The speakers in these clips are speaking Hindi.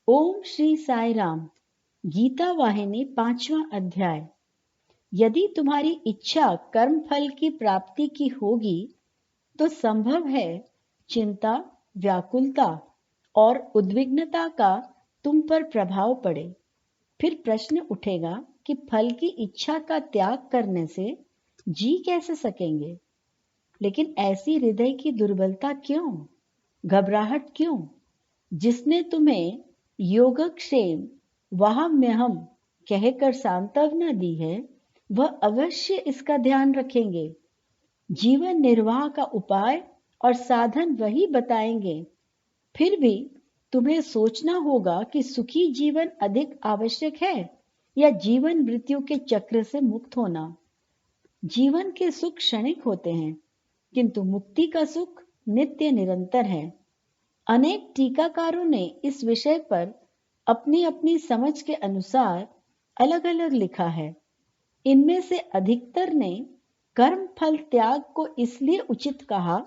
ओम श्री साई राम। गीता वाहिनी 5वां अध्याय। यदि तुम्हारी इच्छा कर्म फल की प्राप्ति की होगी तो संभव है चिंता, व्याकुलता और उद्विग्नता का तुम पर प्रभाव पड़े। फिर प्रश्न उठेगा कि फल की इच्छा का त्याग करने से जी कैसे सकेंगे। लेकिन ऐसी हृदय की दुर्बलता क्यों, घबराहट क्यों? जिसने तुम्हें योगक्षेम वहाम्यहम कहकर सांत्वना दी है, वह अवश्य इसका ध्यान रखेंगे। जीवन निर्वाह का उपाय और साधन वही बताएंगे। फिर भी तुम्हें सोचना होगा कि सुखी जीवन अधिक आवश्यक है या जीवन मृत्यु के चक्र से मुक्त होना। जीवन के सुख क्षणिक होते हैं, किंतु मुक्ति का सुख नित्य निरंतर है। अनेक टीकाकारों ने इस विषय पर अपनी अपनी समझ के अनुसार अलग अलग लिखा है। इनमें से अधिकतर ने कर्म फल त्याग को इसलिए उचित कहा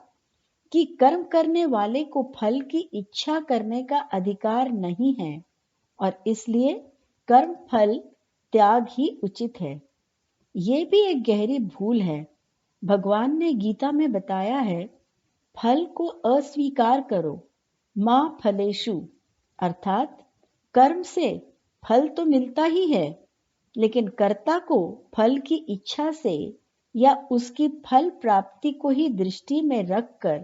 कि कर्म करने वाले को फल की इच्छा करने का अधिकार नहीं है और इसलिए कर्म फल त्याग ही उचित है। ये भी एक गहरी भूल है। भगवान ने गीता में बताया है, फल को अस्वीकार करो मां फलेषु, अर्थात कर्म से फल तो मिलता ही है, लेकिन कर्ता को फल की इच्छा से या उसकी फल प्राप्ति को ही दृष्टि में रखकर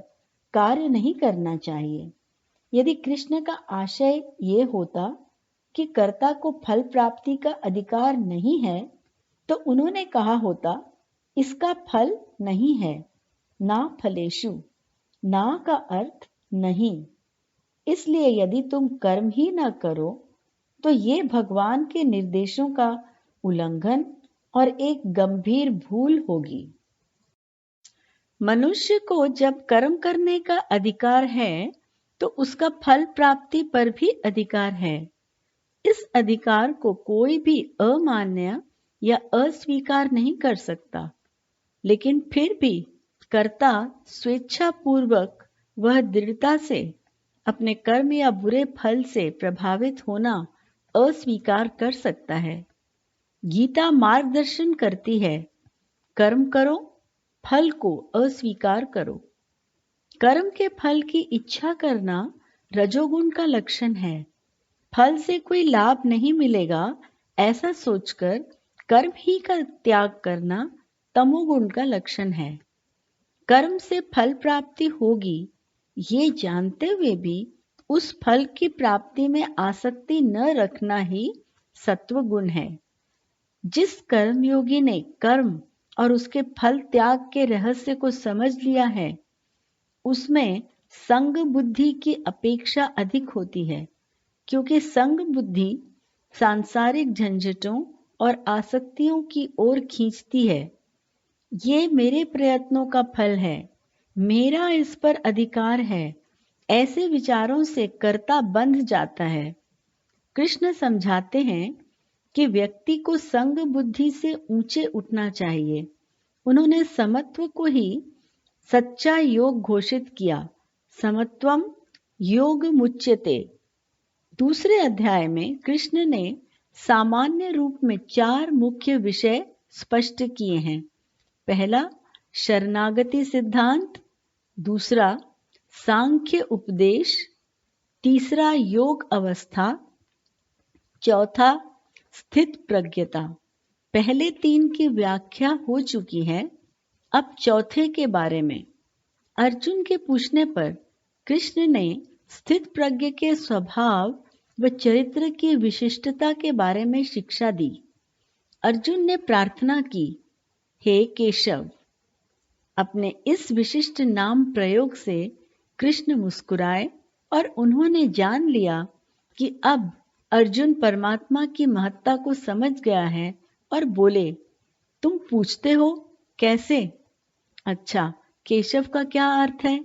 कार्य नहीं करना चाहिए। यदि कृष्ण का आशय ये होता कि कर्ता को फल प्राप्ति का अधिकार नहीं है, तो उन्होंने कहा होता इसका फल नहीं है। ना फलेषु, ना का अर्थ नहीं। इसलिए यदि तुम कर्म ही न करो तो ये भगवान के निर्देशों का उल्लंघन और एक गंभीर भूल होगी। मनुष्य को जब कर्म करने का अधिकार है तो उसका फल प्राप्ति पर भी अधिकार है। इस अधिकार को कोई भी अमान्य या अस्वीकार नहीं कर सकता, लेकिन फिर भी कर्ता स्वेच्छा पूर्वक वह दृढ़ता से अपने कर्म या बुरे फल से प्रभावित होना अस्वीकार कर सकता है। गीता मार्गदर्शन करती है, कर्म करो, फल को अस्वीकार करो। कर्म के फल की इच्छा करना रजोगुण का लक्षण है। फल से कोई लाभ नहीं मिलेगा ऐसा सोचकर कर्म ही का त्याग करना तमोगुण का लक्षण है। कर्म से फल प्राप्ति होगी ये जानते हुए भी उस फल की प्राप्ति में आसक्ति न रखना ही सत्व गुण है। जिस कर्मयोगी ने कर्म और उसके फल त्याग के रहस्य को समझ लिया है, उसमें संग बुद्धि की अपेक्षा अधिक होती है, क्योंकि संग बुद्धि सांसारिक झंझटों और आसक्तियों की ओर खींचती है। ये मेरे प्रयत्नों का फल है, मेरा इस पर अधिकार है, ऐसे विचारों से कर्ता बंध जाता है। कृष्ण समझाते हैं कि व्यक्ति को संग बुद्धि से ऊंचे उठना चाहिए। उन्होंने समत्व को ही सच्चा योग घोषित किया। समत्वम योग मुच्यते। दूसरे अध्याय में कृष्ण ने सामान्य रूप में 4 मुख्य विषय स्पष्ट किए हैं। पहला शरणागति सिद्धांत, दूसरा सांख्य उपदेश, तीसरा योग अवस्था, चौथा स्थित प्रज्ञता। पहले 3 की व्याख्या हो चुकी है, अब चौथे के बारे में। अर्जुन के पूछने पर कृष्ण ने स्थित प्रज्ञ के स्वभाव व चरित्र की विशिष्टता के बारे में शिक्षा दी। अर्जुन ने प्रार्थना की, हे केशव। अपने इस विशिष्ट नाम प्रयोग से कृष्ण मुस्कुराए और उन्होंने जान लिया कि अब अर्जुन परमात्मा की महत्ता को समझ गया है और बोले, तुम पूछते हो कैसे? अच्छा, केशव का क्या अर्थ है?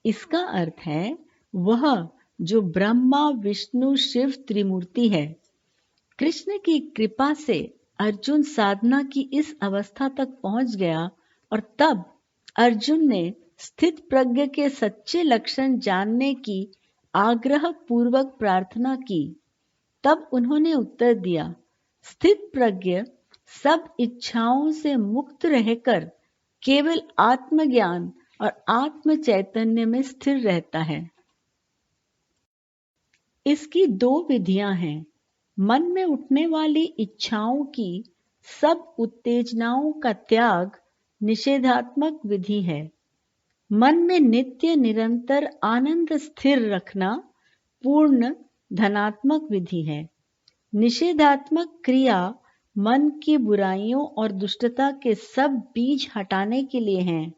इसका अर्थ है वह जो ब्रह्मा विष्णु शिव त्रिमूर्ति है। कृष्ण की कृपा से अर्जुन साधना की इस अवस्था तक पहुंच गया और तब अर्जुन ने स्थित प्रज्ञ के सच्चे लक्षण जानने की आग्रह पूर्वक प्रार्थना की। तब उन्होंने उत्तर दिया, स्थित प्रज्ञ सब इच्छाओं से मुक्त रहकर केवल आत्मज्ञान और आत्म चैतन्य में स्थिर रहता है। इसकी दो विधियां हैं। मन में उठने वाली इच्छाओं की सब उत्तेजनाओं का त्याग निषेधात्मक विधि है। मन में नित्य निरंतर आनंद स्थिर रखना पूर्ण धनात्मक विधि है। निषेधात्मक क्रिया मन की बुराइयों और दुष्टता के सब बीज हटाने के लिए हैं।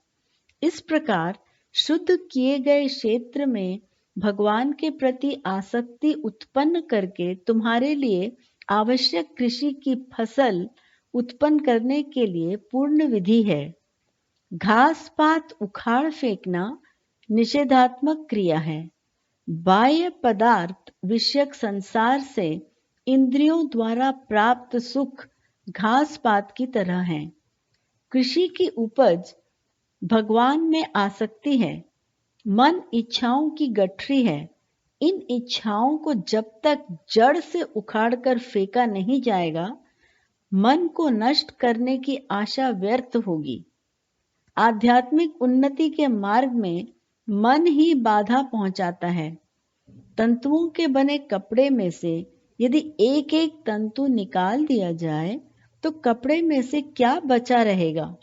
इस प्रकार शुद्ध किए गए क्षेत्र में भगवान के प्रति आसक्ति उत्पन्न करके तुम्हारे लिए आवश्यक कृषि की फसल उत्पन्न करने के लिए पूर्ण विधि है। घास पात उखाड़ फेंकना निषेधात्मक क्रिया है। बाह्य पदार्थ विषयक संसार से इंद्रियों द्वारा प्राप्त सुख घास पात की तरह है। कृषि की उपज भगवान में आसक्ति है। मन इच्छाओं की गठरी है। इन इच्छाओं को जब तक जड़ से उखाड़कर फेंका नहीं जाएगा, मन को नष्ट करने की आशा व्यर्थ होगी। आध्यात्मिक उन्नति के मार्ग में मन ही बाधा पहुंचाता है। तंतुओं के बने कपड़े में से यदि एक एक तंतु निकाल दिया जाए तो कपड़े में से क्या बचा रहेगा?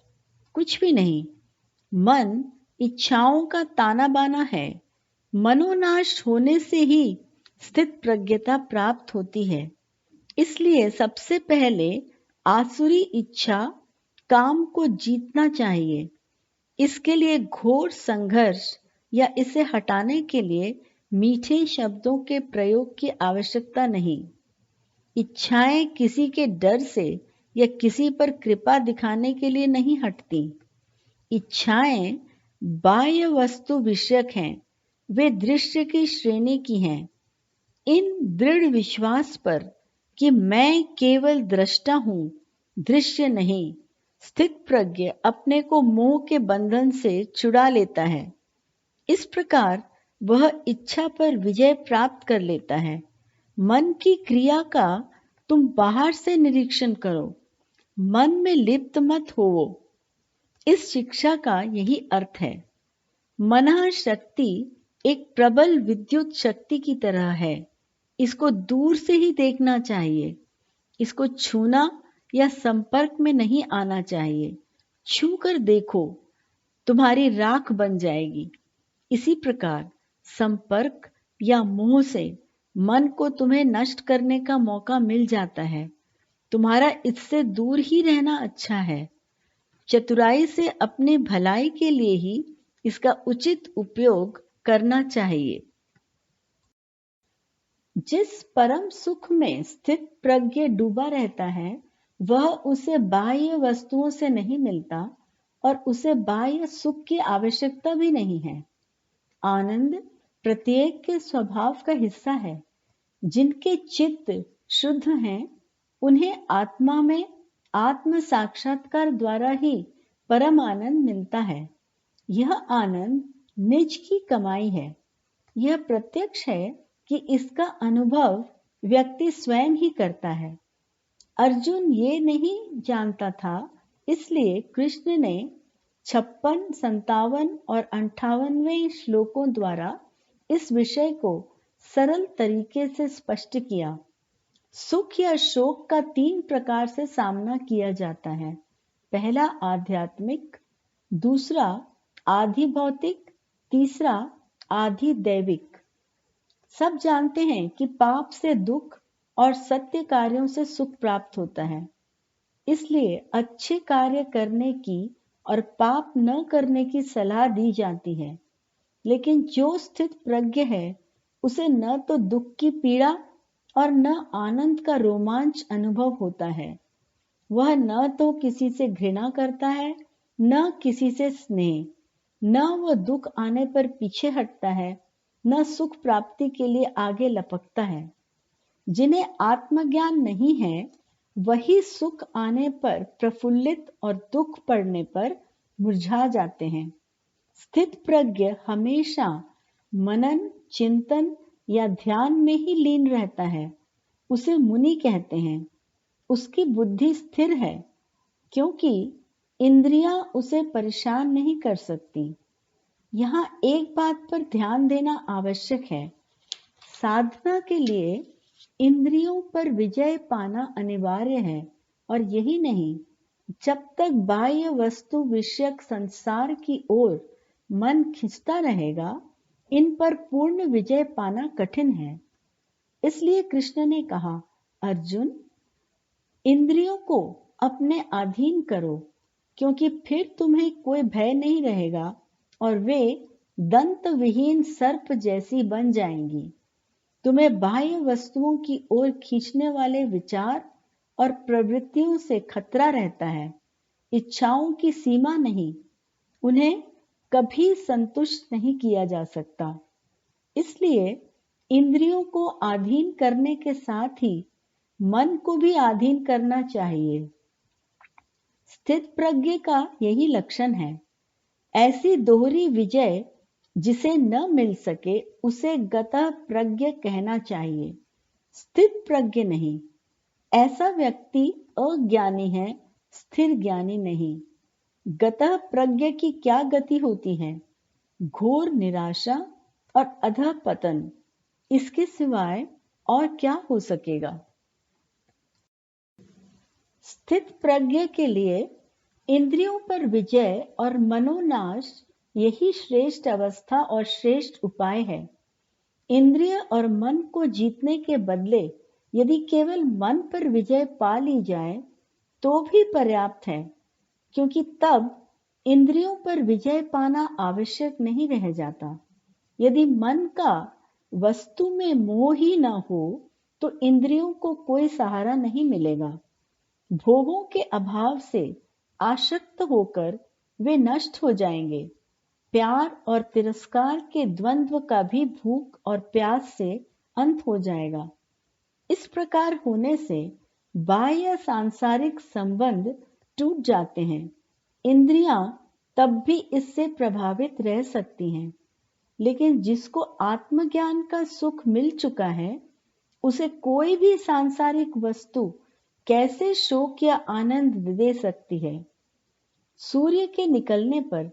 कुछ भी नहीं। मन इच्छाओं का ताना बाना है। मनोनाश होने से ही स्थित प्रज्ञता प्राप्त होती है। इसलिए सबसे पहले आसुरी इच्छा काम को जीतना चाहिए। इसके लिए घोर संघर्ष या इसे हटाने के लिए मीठे शब्दों के प्रयोग की आवश्यकता नहीं। इच्छाएं किसी के डर से या किसी पर कृपा दिखाने के लिए नहीं हटती। इच्छाएं बाह्य वस्तु विषयक हैं, वे दृश्य की श्रेणी की हैं। इन दृढ़ विश्वास पर कि मैं केवल दृष्टा हूं, दृश्य नहीं, स्थित प्रज्ञ अपने को मोह के बंधन से छुड़ा लेता है। इस प्रकार वह इच्छा पर विजय प्राप्त कर लेता है। मन की क्रिया का तुम बाहर से निरीक्षण करो, मन में लिप्त मत होवो। इस शिक्षा का यही अर्थ है। मनः शक्ति एक प्रबल विद्युत शक्ति की तरह है। इसको दूर से ही देखना चाहिए। इसको छूना या संपर्क में नहीं आना चाहिए। छू कर देखो, तुम्हारी राख बन जाएगी। इसी प्रकार संपर्क या मोह से मन को तुम्हें नष्ट करने का मौका मिल जाता है। तुम्हारा इससे दूर ही रहना अच्छा है। चतुराई से अपनी भलाई के लिए ही इसका उचित उपयोग करना चाहिए। जिस परम सुख में स्थित प्रज्ञ डूबा रहता है, वह उसे बाह्य वस्तुओं से नहीं मिलता और उसे बाह्य सुख की आवश्यकता भी नहीं है। आनंद प्रत्येक के स्वभाव का हिस्सा है। जिनके चित्त शुद्ध हैं, उन्हें आत्मा में आत्म साक्षात्कार द्वारा ही परम आनंद मिलता है। यह आनंद निज की कमाई है। यह प्रत्यक्ष है कि इसका अनुभव व्यक्ति स्वयं ही करता है। अर्जुन ये नहीं जानता था, इसलिए कृष्ण ने 56, 57 और 58वें श्लोकों द्वारा इस विषय को सरल तरीके से स्पष्ट किया। सुख या शोक का 3 प्रकार से सामना किया जाता है। पहला आध्यात्मिक, दूसरा आधि भौतिक, तीसरा आधि दैविक। सब जानते हैं कि पाप से दुख और सत्य कार्यों से सुख प्राप्त होता है। इसलिए अच्छे कार्य करने की और पाप न करने की सलाह दी जाती है। लेकिन जो स्थित प्रज्ञ है, उसे न तो दुख की पीड़ा और न आनंद का रोमांच अनुभव होता है। वह न तो किसी से घृणा करता है, न किसी से स्नेह। न वह दुख आने पर पीछे हटता है, न सुख प्राप्ति के लिए आगे लपकता है। जिन्हें आत्मज्ञान नहीं है, वही सुख आने पर प्रफुल्लित और दुख पड़ने पर मुरझा जाते हैं। स्थित प्रज्ञ हमेशा मनन, चिंतन या ध्यान में ही लीन रहता है उसे मुनि कहते हैं। उसकी बुद्धि स्थिर है क्योंकि इंद्रियां उसे परेशान नहीं कर सकती। यहाँ एक बात पर ध्यान देना आवश्यक है। साधना के लिए इंद्रियों पर विजय पाना अनिवार्य है और यही नहीं, जब तक बाह्य वस्तु विषयक संसार की ओर मन खिंचता रहेगा, इन पर पूर्ण विजय पाना कठिन है। इसलिए कृष्ण ने कहा, अर्जुन, इंद्रियों को अपने अधीन करो, क्योंकि फिर तुम्हें कोई भय नहीं रहेगा और वे दंत विहीन सर्प जैसी बन जाएंगी। तुम्हें बाह्य वस्तुओं की ओर खींचने वाले विचार और प्रवृत्तियों से खतरा रहता है। इच्छाओं की सीमा नहीं, उन्हें कभी संतुष्ट नहीं किया जा सकता। इसलिए इंद्रियों को अधीन करने के साथ ही मन को भी अधीन करना चाहिए। स्थित प्रज्ञ का यही लक्षण है। ऐसी दोहरी विजय जिसे न मिल सके उसे गतः प्रज्ञ कहना चाहिए, स्थित प्रज्ञ नहीं। ऐसा व्यक्ति अज्ञानी है, स्थिर ज्ञानी नहीं। गतः प्रज्ञ की क्या गति होती है? घोर निराशा और अधःपतन, इसके सिवाय और क्या हो सकेगा? स्थित प्रज्ञ के लिए इंद्रियों पर विजय और मनोनाश यही श्रेष्ठ अवस्था और श्रेष्ठ उपाय है। इंद्रिय और मन को जीतने के बदले यदि केवल मन पर विजय पा ली जाए तो भी पर्याप्त है, क्योंकि तब इंद्रियों पर विजय पाना आवश्यक नहीं रह जाता। यदि मन का वस्तु में मोह ही न हो तो इंद्रियों को कोई सहारा नहीं मिलेगा। भोगों के अभाव से आसक्त होकर वे नष्ट हो जाएंगे। प्यार और तिरस्कार के द्वंद्व का भी भूख और प्यास से अंत हो जाएगा। इस प्रकार होने से बाह्य सांसारिक संबंध टूट जाते हैं। इंद्रियां तब भी इससे प्रभावित रह सकती हैं, लेकिन जिसको आत्मज्ञान का सुख मिल चुका है, उसे कोई भी सांसारिक वस्तु कैसे शोक या आनंद दे सकती है। सूर्य के निकलने पर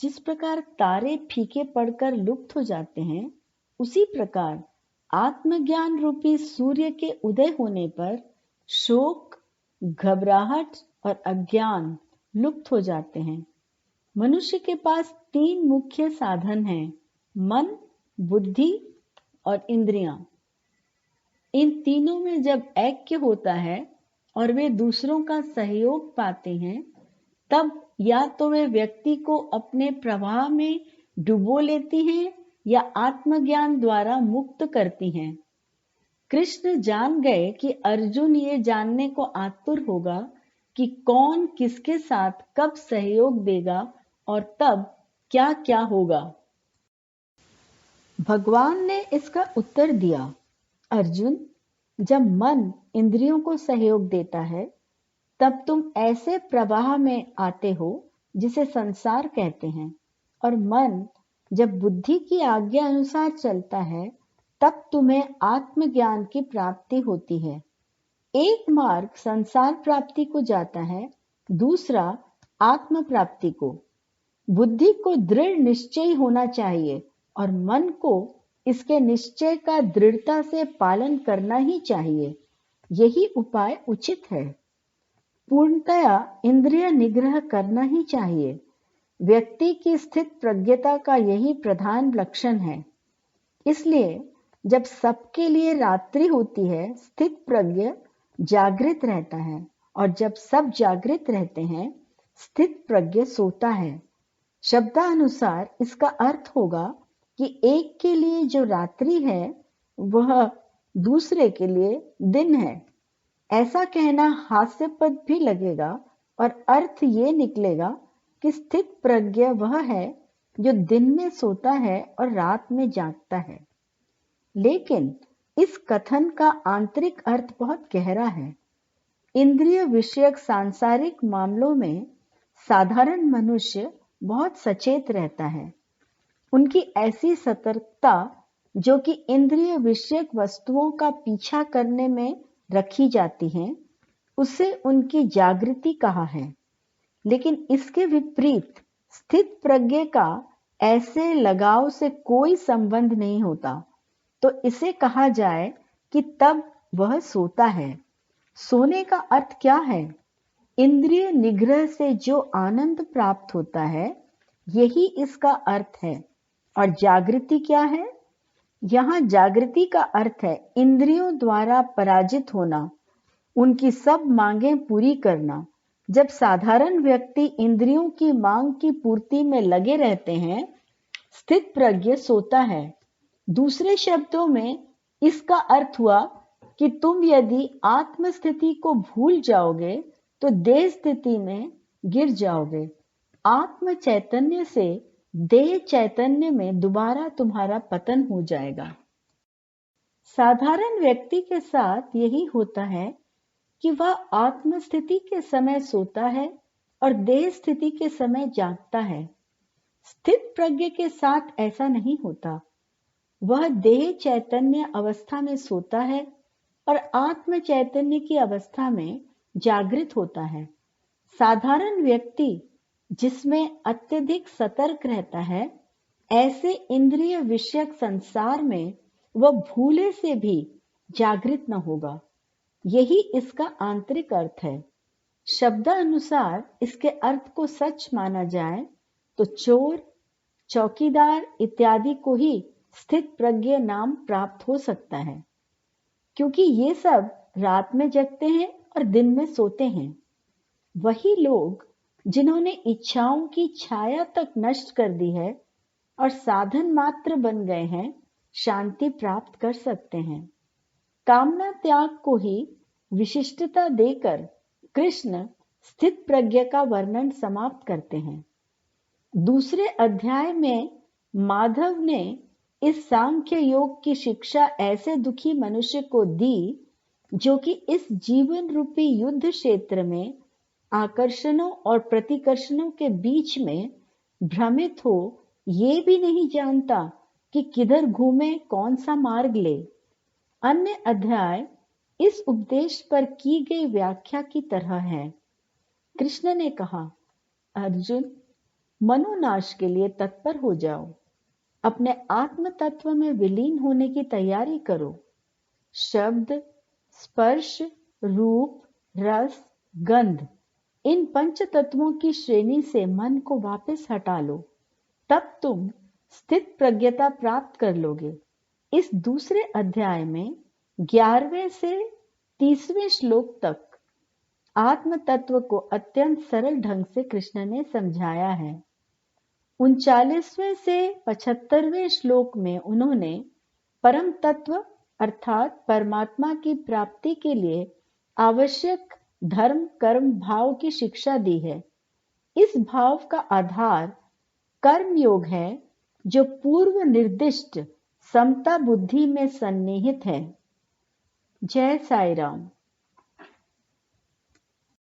जिस प्रकार तारे फीके पड़कर लुप्त हो जाते हैं, उसी प्रकार आत्मज्ञान रूपी सूर्य के उदय होने पर शोक, घबराहट और अज्ञान लुप्त हो जाते हैं। मनुष्य के पास 3 मुख्य साधन हैं, मन, बुद्धि और इंद्रियां। इन तीनों में जब ऐक्य होता है और वे दूसरों का सहयोग पाते हैं, तब या तो वे व्यक्ति को अपने प्रवाह में डुबो लेती हैं या आत्मज्ञान द्वारा मुक्त करती हैं। कृष्ण जान गए कि अर्जुन ये जानने को आतुर होगा कि कौन किसके साथ कब सहयोग देगा और तब क्या क्या होगा। भगवान ने इसका उत्तर दिया, अर्जुन, जब मन इंद्रियों को सहयोग देता है, तब तुम ऐसे प्रवाह में आते हो जिसे संसार कहते हैं, और मन जब बुद्धि की आज्ञा अनुसार चलता है, तब तुम्हें आत्मज्ञान की प्राप्ति होती है। एक मार्ग संसार प्राप्ति को जाता है, दूसरा आत्म प्राप्ति को। बुद्धि को दृढ़ निश्चय होना चाहिए और मन को इसके निश्चय का दृढ़ता से पालन करना ही चाहिए। यही उपाय उचित है। पूर्णतया इंद्रिय निग्रह करना ही चाहिए। व्यक्ति की स्थित प्रज्ञता का यही प्रधान लक्षण है। इसलिए जब सबके लिए रात्रि होती है, स्थित प्रज्ञ जागृत रहता है, और जब सब जागृत रहते हैं, स्थित प्रज्ञ सोता है। शब्दानुसार इसका अर्थ होगा कि एक के लिए जो रात्रि है वह दूसरे के लिए दिन है। ऐसा कहना हास्यपद भी लगेगा और अर्थ ये निकलेगा कि स्थित प्रज्ञ वह है जो दिन में सोता है और रात में जागता है। लेकिन इस कथन का आंतरिक अर्थ बहुत गहरा है। इंद्रिय विषयक सांसारिक मामलों में साधारण मनुष्य बहुत सचेत रहता है। उनकी ऐसी सतर्कता जो कि इंद्रिय विषयक वस्तुओं का पीछा करने में रखी जाती हैं, उसे उनकी जागृति कहा है। लेकिन इसके विपरीत स्थित प्रज्ञ का ऐसे लगाव से कोई संबंध नहीं होता, तो इसे कहा जाए कि तब वह सोता है। सोने का अर्थ क्या है? इंद्रिय निग्रह से जो आनंद प्राप्त होता है, यही इसका अर्थ है। और जागृति क्या है? यहाँ जागृति का अर्थ है इंद्रियों द्वारा पराजित होना, उनकी सब मांगें पूरी करना। जब साधारण व्यक्ति इंद्रियों की मांग की पूर्ति में लगे रहते हैं, स्थित प्रज्ञ सोता है। दूसरे शब्दों में इसका अर्थ हुआ कि तुम यदि आत्मस्थिति को भूल जाओगे तो देह स्थिति में गिर जाओगे। आत्म चैतन्य से देह चैतन्य में दोबारा तुम्हारा पतन हो जाएगा। साधारण व्यक्ति के साथ यही होता है कि वह आत्म स्थिति के समय सोता है और देह स्थिति के समय जागता है। स्थित प्रज्ञ के साथ ऐसा नहीं होता। वह देह चैतन्य अवस्था में सोता है और आत्म चैतन्य की अवस्था में जागृत होता है। साधारण व्यक्ति जिसमें अत्यधिक सतर्क रहता है, ऐसे इंद्रिय विषयक संसार में वह भूले से भी जागृत न होगा। यही इसका आंतरिक अर्थ है। शब्दानुसार इसके अर्थ को सच माना जाए तो चोर, चौकीदार इत्यादि को ही स्थित प्रज्ञ नाम प्राप्त हो सकता है, क्योंकि ये सब रात में जगते हैं और दिन में सोते हैं। वही लोग जिन्होंने इच्छाओं की छाया तक नष्ट कर दी है और साधन मात्र बन गए हैं, शांति प्राप्त कर सकते हैं। कामना त्याग को ही विशिष्टता देकर कृष्ण स्थित प्रज्ञ का वर्णन समाप्त करते हैं। दूसरे अध्याय में माधव ने इस सांख्य योग की शिक्षा ऐसे दुखी मनुष्य को दी जो कि इस जीवन रूपी युद्ध क्षेत्र में आकर्षणों और प्रतिकर्षणों के बीच में भ्रमित हो, ये भी नहीं जानता कि किधर घूमे, कौन सा मार्ग ले। अन्य अध्याय इस उपदेश पर की गई व्याख्या की तरह है। कृष्ण ने कहा, अर्जुन, मनोनाश के लिए तत्पर हो जाओ। अपने आत्म तत्व में विलीन होने की तैयारी करो। शब्द, स्पर्श, रूप, रस, गंध, इन पंच तत्वों की श्रेणी से मन को वापस हटा लो, तब तुम स्थित प्रज्ञता प्राप्त कर लोगे। इस दूसरे अध्याय में 11वें से 30वें श्लोक तक आत्म तत्व को अत्यंत सरल ढंग से कृष्ण ने समझाया है। 39वें से 75वें श्लोक में उन्होंने परम तत्व अर्थात परमात्मा की प्राप्ति के लिए आवश्यक धर्म कर्म भाव की शिक्षा दी है। इस भाव का आधार कर्म योग है, जो पूर्व निर्दिष्ट समता बुद्धि में सन्निहित है। जय साई राम।